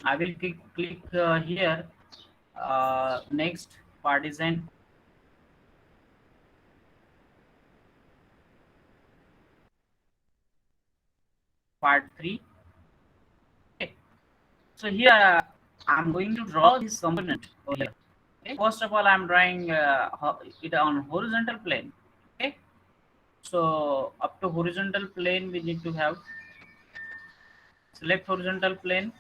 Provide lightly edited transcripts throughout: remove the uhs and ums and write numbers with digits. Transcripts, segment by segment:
I will click here. Next partisan part 3. Okay. So here I'm going to draw this component over here. Okay. First of all, I'm drawing it on horizontal plane. Okay. So up to horizontal plane, we need to have select horizontal plane.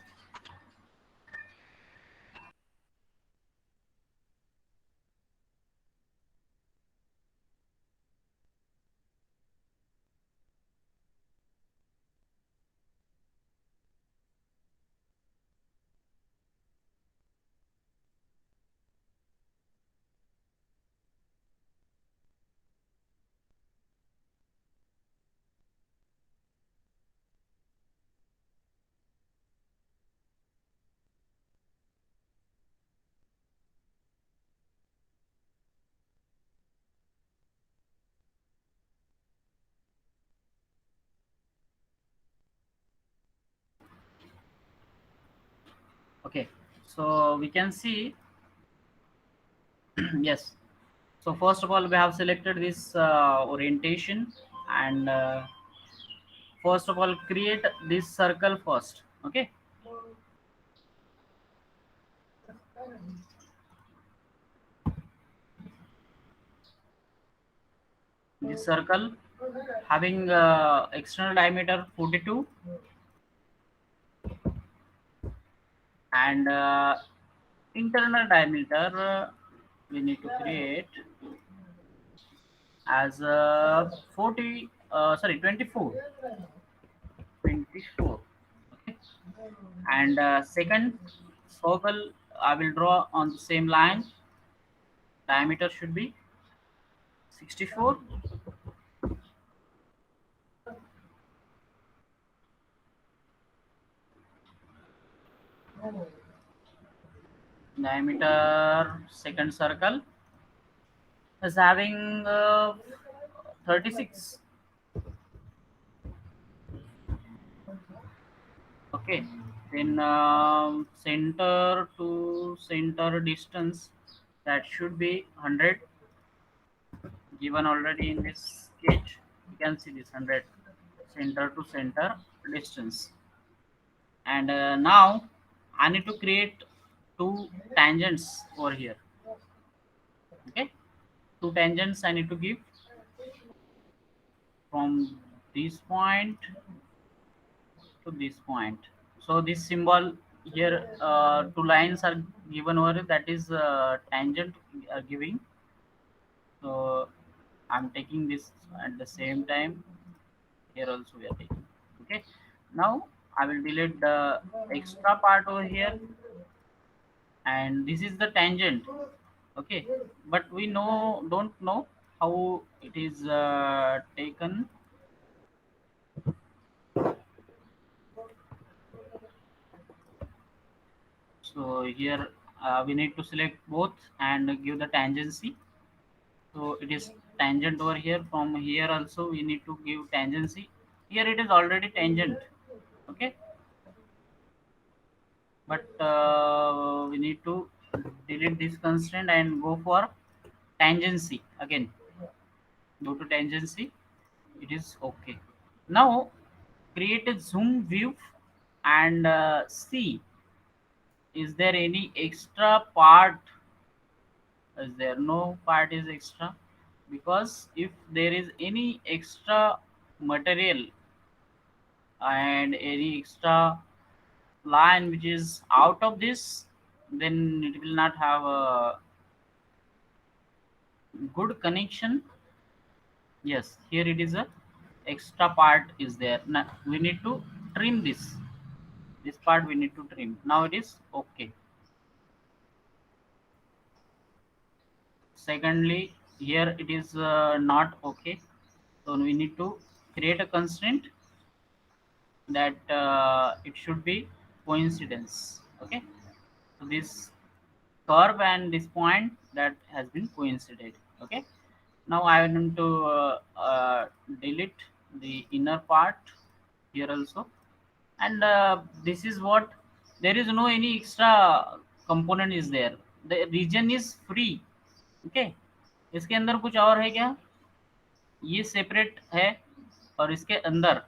Okay. So we can see yes. So first of all, we have selected this orientation, and first of all, create this circle first. Okay. This circle having external diameter 42 and internal diameter we need to create as 40 sorry 24. 24. Okay. And second circle I will draw on the same line. Diameter should be 64. Diameter second circle is having 36. Okay. Then center to center distance, that should be 100, given already in this sketch. You can see this 100 center to center distance. And now I need to create two tangents over here. Okay, two tangents I need to give from this point to this point. So this symbol here, two lines are given over it, that is tangent giving. So I'm taking this at the same time. Here also we are taking. Okay. Now I will delete the extra part over here, and this is the tangent. Okay, but we don't know how it is taken. So here we need to select both and give the tangency. So it is tangent over here. From here also we need to give tangency. Here it is already tangent. Okay, but we need to delete this constraint and go for tangency again. Go to tangency. It is okay. Now create a zoom view and see, is there any extra part? Is there no part is extra? Because if there is any extra material and any extra line which is out of this, then it will not have a good connection. Yes, here it is a extra part is there. Now we need to trim this part we need to trim. Now it is okay. Secondly, here it is not okay, so we need to create a constraint that it should be coincidence. Okay, so this curve and this point that has been coincided. Okay, now I want to delete the inner part here also, and this is what there is no any extra component is there, the region is free. Okay, इसके अंदर कुछ और है क्या, ये separate है, और इसके अंदर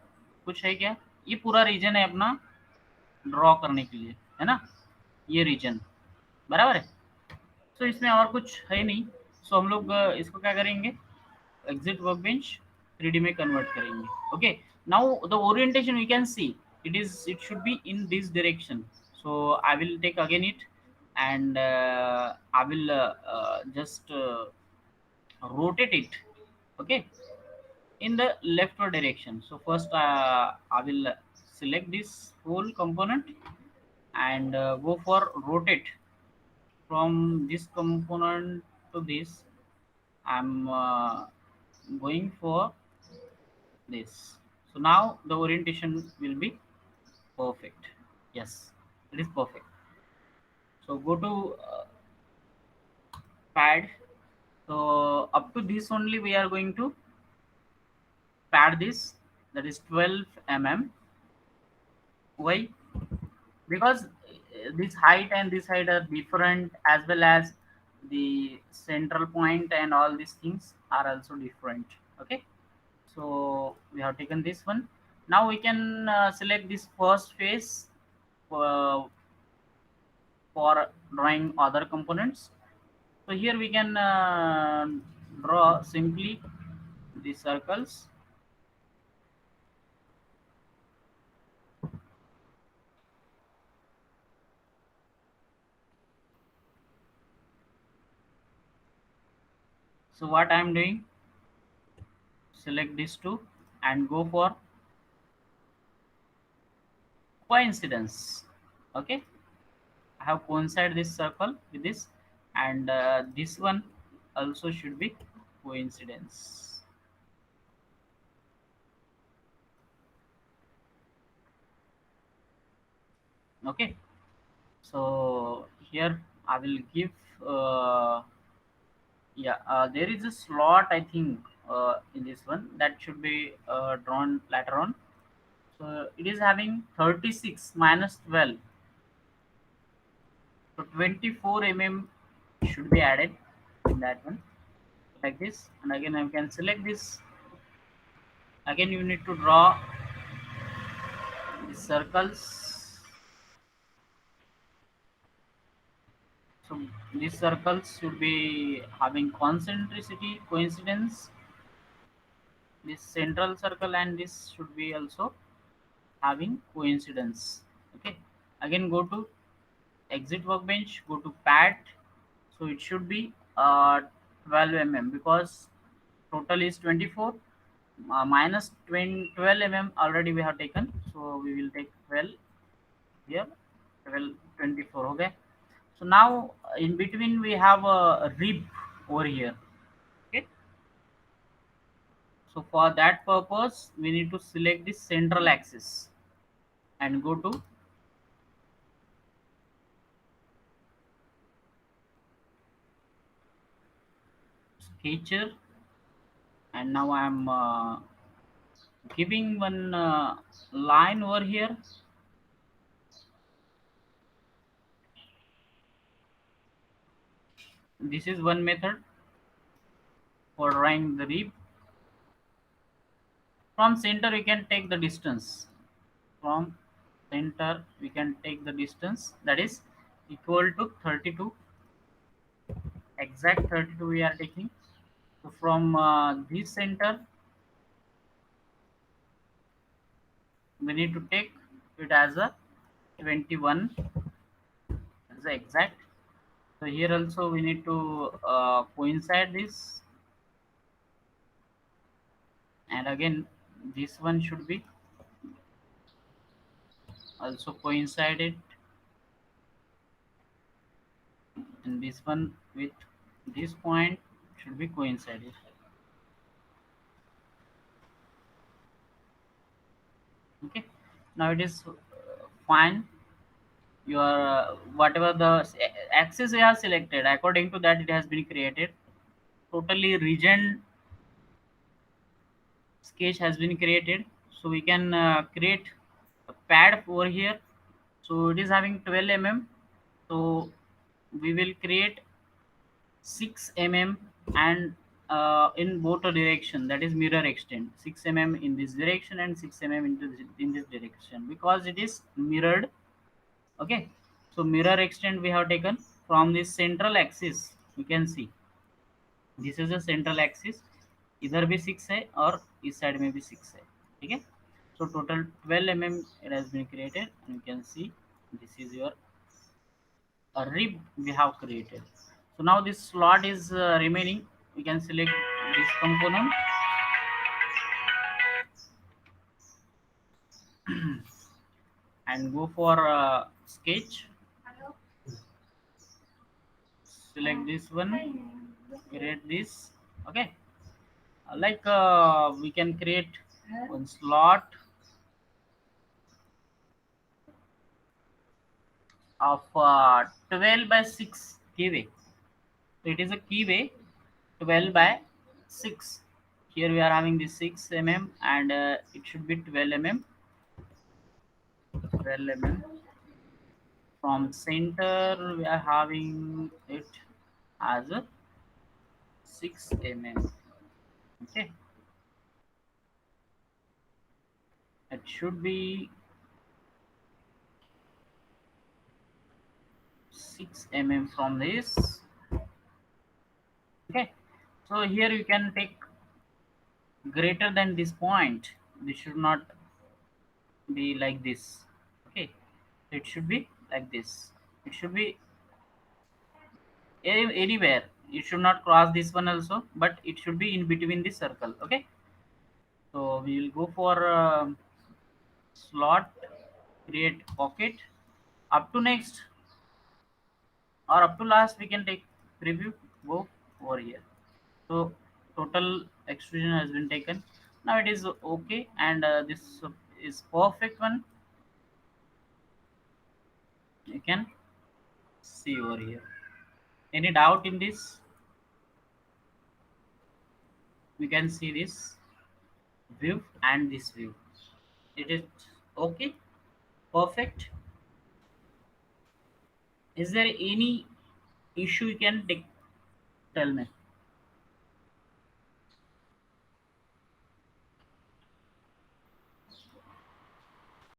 कुछ है क्या, ये पूरा रीजन है अपना ड्रॉ करने के लिए, है ना, ये रीजन बराबर है। सो इसमें और कुछ है नहीं। सो हम लोग इसको क्या करेंगे, exit workbench 3D में convert करेंगे। Okay, now the orientation we can see, it should be in this direction। So I will take again it, and I will just rotate it, okay, in the leftward direction। So first I will select this whole component and go for rotate from this component to this. I'm going for this. So now the orientation will be perfect. Yes, it is perfect. So go to pad. So up to this only we are going to pad this, that is 12 mm. Why? Because this height and this height are different, as well as the central point and all these things are also different. Okay, so we have taken this one. Now we can select this first face uh, for drawing other components. So here we can draw simply the circles. So what I am doing, select these two and go for coincidence. Okay, I have coincide this circle with this, and this one also should be coincidence. Okay, so here I will give yeah, there is a slot I think in this one that should be drawn later on. So it is having 36 minus 12, so 24 mm should be added in that one, like this. And again I can select this. Again you need to draw the circles. So these circles should be having concentricity, coincidence. This central circle and this should be also having coincidence. Okay, again go to exit workbench, go to pad. So it should be 12 mm, because total is 24, minus 20, 12 mm already we have taken, so we will take 12 here, 12, 24. Okay, so now in between we have a rib over here. Okay, so for that purpose we need to select the central axis and go to sketcher, and now I am giving one line over here. This is one method for drawing the rib. From center we can take the distance. From center we can take the distance, that is equal to 32. Exact 32 we are taking. So from this center we need to take it as a 21 as the exact. So here also we need to coincide this, and again this one should be also coincided, and this one with this point should be coincided. Okay, now it is fine. Your whatever the axis you have selected, according to that it has been created. Totally region sketch has been created. So we can create a pad over here. So it is having 12 mm. So we will create 6 mm, and in both a direction, that is mirror extend 6 mm in this direction and 6 mm in this direction, because it is mirrored. Okay, so mirror extend we have taken from this central axis. You can see this is a central axis, either be 6a or each side may be 6a. Okay, so total 12 mm it has been created, and you can see this is your rib we have created. So now this slot is remaining. We can select this component and go for sketch. Select this one, create this. Okay, we can create one slot of 12 by 6 keyway. So it is a keyway 12 by 6. Here we are having this 6 mm, and it should be 12 mm. 12 mm. From center we are having it as a 6 mm. Okay, it should be 6 mm from this. Okay, so here you can take greater than this point. This should not be like this. Okay, it should be like this. It should be anywhere. It should not cross this one also, but it should be in between the circle. Okay, so we will go for slot, create pocket. Up to next or up to last we can take preview. Go over here. So total extrusion has been taken. Now it is okay, and this is perfect one. You can see over here. Any doubt in this? We can see this view and this view. It is okay, perfect. Is there any issue you can take? Tell me.